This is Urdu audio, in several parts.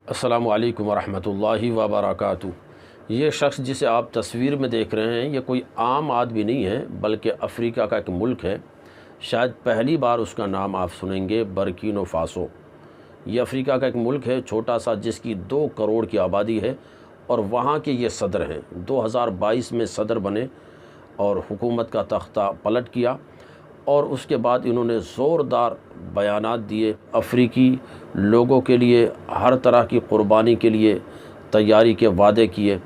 السلام علیکم ورحمۃ اللہ وبرکاتہ۔ یہ شخص جسے آپ تصویر میں دیکھ رہے ہیں یہ کوئی عام آدمی نہیں ہے بلکہ افریقہ کا ایک ملک ہے۔ شاید پہلی بار اس کا نام آپ سنیں گے، برکینا فاسو۔ یہ افریقہ کا ایک ملک ہے چھوٹا سا، جس کی 2 کروڑ کی آبادی ہے، اور وہاں کے یہ صدر ہیں۔ 2022 میں صدر بنے اور حکومت کا تختہ پلٹ کیا، اور اس کے بعد انہوں نے زوردار بیانات دیے، افریقی لوگوں کے لیے ہر طرح کی قربانی کے لیے تیاری کے وعدے کیے،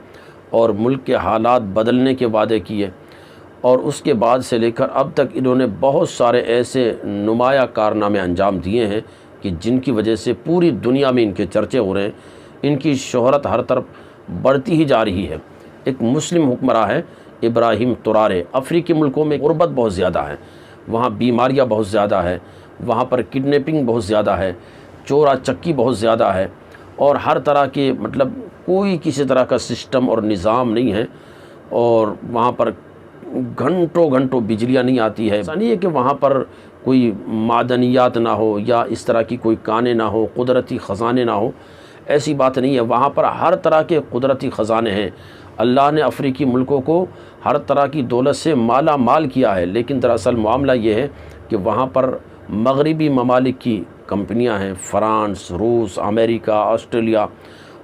اور ملک کے حالات بدلنے کے وعدے کیے، اور اس کے بعد سے لے کر اب تک انہوں نے بہت سارے ایسے نمایاں کارنامے انجام دیے ہیں کہ جن کی وجہ سے پوری دنیا میں ان کے چرچے ہو رہے ہیں۔ ان کی شہرت ہر طرف بڑھتی ہی جا رہی ہے۔ ایک مسلم حکمراں ہے ابراہیم ترارے۔ افریقی ملکوں میں غربت بہت زیادہ ہے، وہاں بیماریاں بہت زیادہ ہے، وہاں پر کڈنیپنگ بہت زیادہ ہے، چورا چکی بہت زیادہ ہے، اور ہر طرح کے کوئی کسی طرح کا سسٹم اور نظام نہیں ہے، اور وہاں پر گھنٹوں گھنٹوں بجلیاں نہیں آتی ہے۔ ایسا نہیں ہے کہ وہاں پر کوئی معدنیات نہ ہو یا اس طرح کی کوئی کانیں نہ ہو، قدرتی خزانے نہ ہو، ایسی بات نہیں ہے۔ وہاں پر ہر طرح کے قدرتی خزانے ہیں۔ اللہ نے افریقی ملکوں کو ہر طرح کی دولت سے مالا مال کیا ہے، لیکن دراصل معاملہ یہ ہے کہ وہاں پر مغربی ممالک کی کمپنیاں ہیں، فرانس، روس، امریکہ، آسٹریلیا،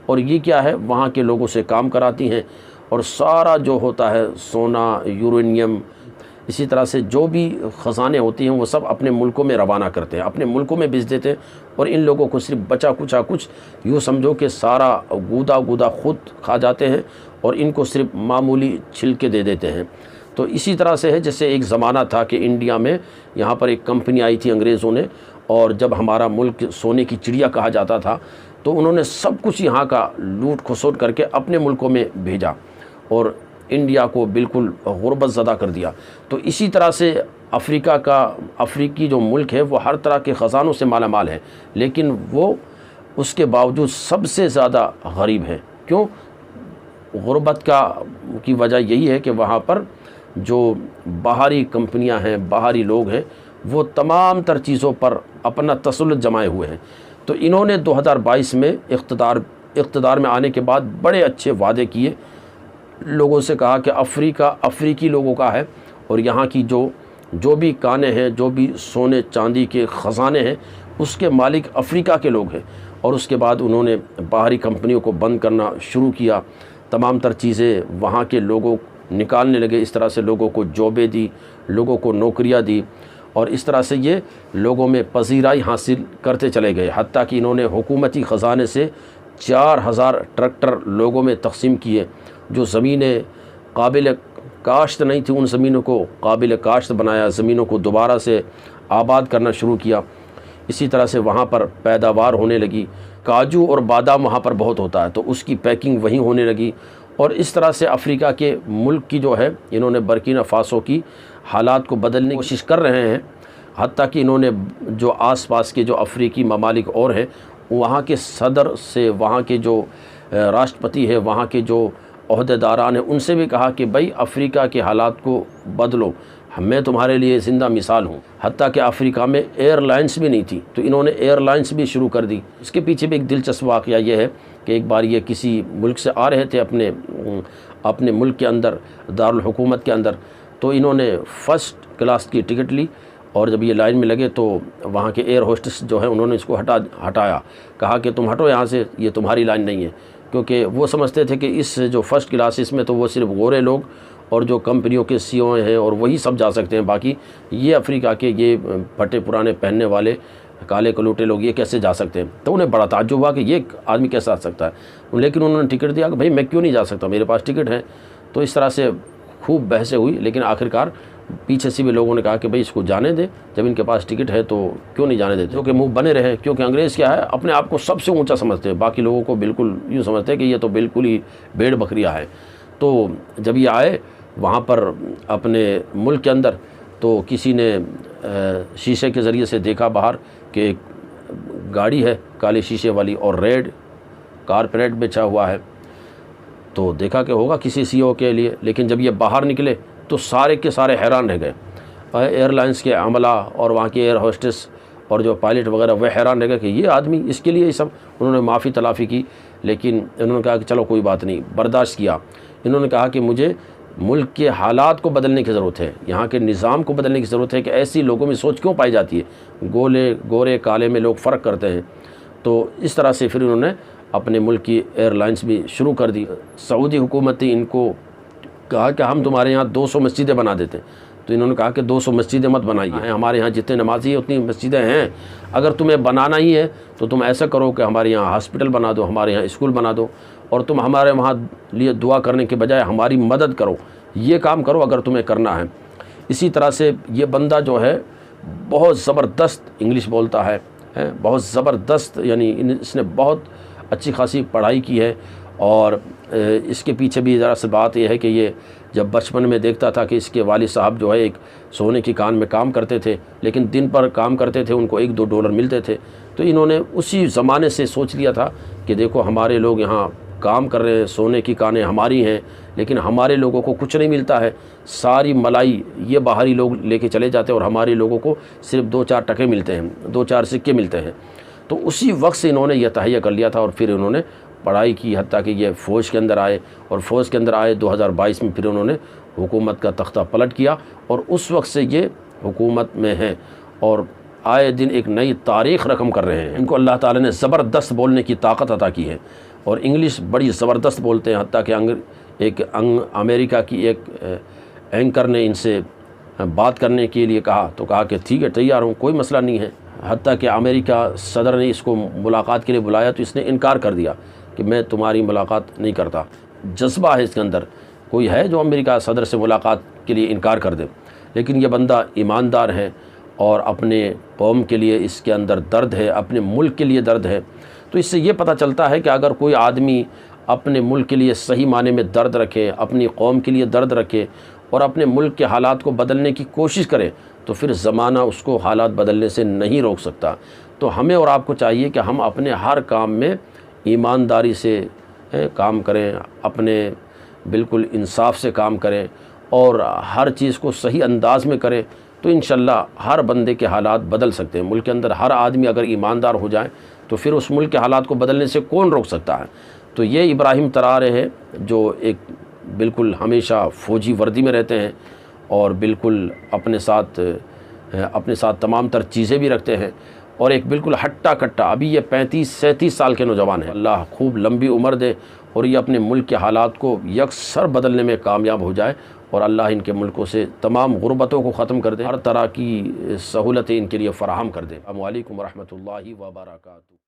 اور یہ کیا ہے، وہاں کے لوگوں سے کام کراتی ہیں، اور سارا جو ہوتا ہے سونا، یورینیم، اسی طرح سے جو بھی خزانے ہوتی ہیں وہ سب اپنے ملکوں میں روانہ کرتے ہیں، اپنے ملکوں میں بیچ دیتے ہیں، اور ان لوگوں کو صرف بچا کچھ یوں سمجھو کہ سارا گودا خود کھا جاتے ہیں، اور ان کو صرف معمولی چھلکے دے دیتے ہیں۔ تو اسی طرح سے ہے جیسے ایک زمانہ تھا کہ انڈیا میں یہاں پر ایک کمپنی آئی تھی انگریزوں نے، اور جب ہمارا ملک سونے کی چڑیا کہا جاتا تھا تو انہوں نے سب کچھ یہاں کا لوٹ کھسوٹ کر کے اپنے ملکوں میں بھیجا، اور انڈیا کو بالکل غربت زدہ کر دیا۔ تو اسی طرح سے افریقی جو ملک ہے وہ ہر طرح کے خزانوں سے مالا مال ہے، لیکن وہ اس کے باوجود سب سے زیادہ غریب ہے۔ کیوں؟ غربت کی وجہ یہی ہے کہ وہاں پر جو باہری کمپنیاں ہیں، باہری لوگ ہیں، وہ تمام تر چیزوں پر اپنا تسلط جمائے ہوئے ہیں۔ تو انہوں نے 2022 میں اقتدار میں آنے کے بعد بڑے اچھے وعدے کیے، لوگوں سے کہا کہ افریقہ افریقی لوگوں کا ہے، اور یہاں کی جو بھی کانیں ہیں، جو بھی سونے چاندی کے خزانے ہیں، اس کے مالک افریقہ کے لوگ ہیں۔ اور اس کے بعد انہوں نے باہری کمپنیوں کو بند کرنا شروع کیا، تمام تر چیزیں وہاں کے لوگوں نکالنے لگے، اس طرح سے لوگوں کو جابیں دی، لوگوں کو نوکریاں دی، اور اس طرح سے یہ لوگوں میں پذیرائی حاصل کرتے چلے گئے، حتیٰ کہ انہوں نے حکومتی خزانے سے 4000 ٹریکٹر لوگوں میں تقسیم کیے۔ جو زمینیں قابل کاشت نہیں تھیں ان زمینوں کو قابل کاشت بنایا، زمینوں کو دوبارہ سے آباد کرنا شروع کیا۔ اسی طرح سے وہاں پر پیداوار ہونے لگی، کاجو اور بادام وہاں پر بہت ہوتا ہے تو اس کی پیکنگ وہیں ہونے لگی، اور اس طرح سے افریقہ کے ملک کی جو ہے انہوں نے برکینا فاسو کی حالات کو بدلنے کی کوشش کر رہے ہیں، حتیٰ کہ انہوں نے جو آس پاس کے جو افریقی ممالک اور ہیں وہاں کے صدر سے، وہاں کے جو راشٹرپتی ہے، وہاں کے جو عہدیداران ہیں، ان سے بھی کہا کہ بھائی افریقہ کے حالات کو بدلو، میں تمہارے لیے زندہ مثال ہوں۔ حتیٰ کہ افریقہ میں ایئر لائنس بھی نہیں تھی تو انہوں نے ایئر لائنس بھی شروع کر دی۔ اس کے پیچھے بھی ایک دلچسپ واقعہ یہ ہے کہ ایک بار یہ کسی ملک سے آ رہے تھے اپنے ملک کے اندر، دارالحکومت کے اندر، تو انہوں نے فرسٹ کلاس کی ٹکٹ لی، اور جب یہ لائن میں لگے تو وہاں کے ایئر ہوسٹس جو ہے انہوں نے اس کو ہٹایا، کہا کہ تم ہٹو یہاں سے، یہ تمہاری لائن نہیں ہے، کیونکہ وہ سمجھتے تھے کہ اس جو فرسٹ کلاس میں تو وہ صرف گورے لوگ اور جو کمپنیوں کے سی او ہیں اور وہی سب جا سکتے ہیں، باقی یہ افریقہ کے یہ پھٹے پرانے پہننے والے کالے کلوٹے لوگ یہ کیسے جا سکتے ہیں؟ تو انہیں بڑا تعجب ہوا کہ یہ آدمی کیسا آ سکتا ہے، لیکن انہوں نے ٹکٹ دیا کہ بھائی میں کیوں نہیں جا سکتا، میرے پاس ٹکٹ ہے۔ تو اس طرح سے خوب بحثیں ہوئی، لیکن آخرکار پیچھے سے بھی لوگوں نے کہا کہ بھائی اس کو جانے دے، جب ان کے پاس ٹکٹ ہے تو کیوں نہیں جانے دیتے، کیونکہ منہ بنے رہے، کیونکہ انگریز کیا ہے، اپنے آپ کو سب سے اونچا سمجھتے ہیں، باقی لوگوں کو بالکل یوں سمجھتے ہیں کہ یہ تو بالکل ہی بھیڑ بکریاں ہے۔ تو جب یہ آئے وہاں پر اپنے ملک کے اندر، تو کسی نے شیشے کے ذریعے سے دیکھا باہر کہ ایک گاڑی ہے کالے شیشے والی اور ریڈ کارپیٹ بچھا ہوا ہے، تو دیکھا کہ ہوگا کسی سی او کے لیے، لیکن جب یہ باہر نکلے تو سارے کے سارے حیران رہ گئے، ایئر لائنس کے عملہ اور وہاں کے ایئر ہوسٹس اور جو پائلٹ وغیرہ وہ حیران رہ گئے کہ یہ آدمی، اس کے لیے یہ سب۔ انہوں نے معافی تلافی کی، لیکن انہوں نے کہا کہ چلو کوئی بات نہیں، برداشت کیا۔ انہوں نے کہا کہ مجھے ملک کے حالات کو بدلنے کی ضرورت ہے، یہاں کے نظام کو بدلنے کی ضرورت ہے کہ ایسی لوگوں میں سوچ کیوں پائی جاتی ہے، گورے کالے میں لوگ فرق کرتے ہیں۔ تو اس طرح سے پھر انہوں نے اپنے ملک کی ایئر لائنس بھی شروع کر دی۔ سعودی حکومت نے ان کو کہا کہ ہم تمہارے یہاں 200 مسجدیں بنا دیتے ہیں، تو انہوں نے کہا کہ 200 مسجدیں مت بنائیے، ہمارے یہاں جتنے نمازی ہیں اتنی مسجدیں ہیں، اگر تمہیں بنانا ہی ہے تو تم ایسا کرو کہ ہمارے یہاں ہاسپٹل بنا دو، ہمارے یہاں اسکول بنا دو، اور تم ہمارے وہاں لیے دعا کرنے کے بجائے ہماری مدد کرو، یہ کام کرو اگر تمہیں کرنا ہے۔ اسی طرح سے یہ بندہ جو ہے بہت زبردست انگلش بولتا ہے، بہت زبردست، یعنی اس نے بہت اچھی خاصی پڑھائی کی ہے۔ اور اس کے پیچھے بھی ذرا سی بات یہ ہے کہ یہ جب بچپن میں دیکھتا تھا کہ اس کے والد صاحب جو ہے ایک سونے کی کان میں کام کرتے تھے، لیکن دن پر کام کرتے تھے، ان کو $1-2 ملتے تھے، تو انہوں نے اسی زمانے سے سوچ لیا تھا کہ دیکھو ہمارے لوگ یہاں کام کر رہے ہیں، سونے کی کانیں ہماری ہیں، لیکن ہمارے لوگوں کو کچھ نہیں ملتا ہے، ساری ملائی یہ باہری لوگ لے کے چلے جاتے ہیں اور ہمارے لوگوں کو صرف 2-4 ٹکے ملتے ہیں، 2-4 سکے ملتے ہیں۔ تو اسی وقت سے انہوں نے یہ تہیہ کر لیا تھا، اور پھر انہوں نے پڑھائی کی، حتیٰ کہ یہ فوج کے اندر آئے، اور فوج کے اندر آئے 2022 میں پھر انہوں نے حکومت کا تختہ پلٹ کیا، اور اس وقت سے یہ حکومت میں ہیں اور آئے دن ایک نئی تاریخ رقم کر رہے ہیں۔ ان کو اللہ تعالیٰ نے زبردست بولنے کی طاقت عطا کی ہے، اور انگلش بڑی زبردست بولتے ہیں، حتیٰ کہ امریکہ کی ایک اینکر نے ان سے بات کرنے کے لیے کہا تو کہا کہ ٹھیک ہے، تیار ہوں، کوئی مسئلہ نہیں ہے۔ حتیٰ کہ امریکہ صدر نے اس کو ملاقات کے لیے بلایا تو اس نے انکار کر دیا کہ میں تمہاری ملاقات نہیں کرتا۔ جذبہ ہے اس کے اندر، کوئی ہے جو امریکہ صدر سے ملاقات کے لیے انکار کر دے؟ لیکن یہ بندہ ایماندار ہے، اور اپنے قوم کے لیے اس کے اندر درد ہے، اپنے ملک کے لیے درد ہے۔ تو اس سے یہ پتہ چلتا ہے کہ اگر کوئی آدمی اپنے ملک کے لیے صحیح معنی میں درد رکھے، اپنی قوم کے لیے درد رکھے، اور اپنے ملک کے حالات کو بدلنے کی کوشش کرے، تو پھر زمانہ اس کو حالات بدلنے سے نہیں روک سکتا۔ تو ہمیں اور آپ کو چاہیے کہ ہم اپنے ہر کام میں ایمانداری سے کام کریں، اپنے بالکل انصاف سے کام کریں، اور ہر چیز کو صحیح انداز میں کریں، تو انشاءاللہ ہر بندے کے حالات بدل سکتے ہیں۔ ملک کے اندر ہر آدمی اگر ایماندار ہو جائے تو پھر اس ملک کے حالات کو بدلنے سے کون روک سکتا ہے؟ تو یہ ابراہیم ترارے ہے جو ایک بالکل ہمیشہ فوجی وردی میں رہتے ہیں، اور بالکل اپنے ساتھ تمام تر چیزیں بھی رکھتے ہیں، اور ایک بالکل ہٹا کٹا، ابھی یہ 35-37 سال کے نوجوان ہیں۔ اللہ خوب لمبی عمر دے، اور یہ اپنے ملک کے حالات کو یکسر بدلنے میں کامیاب ہو جائے، اور اللہ ان کے ملکوں سے تمام غربتوں کو ختم کر دے، ہر طرح کی سہولتیں ان کے لیے فراہم کر دے۔ السلام علیکم ورحمۃ اللہ وبرکاتہ۔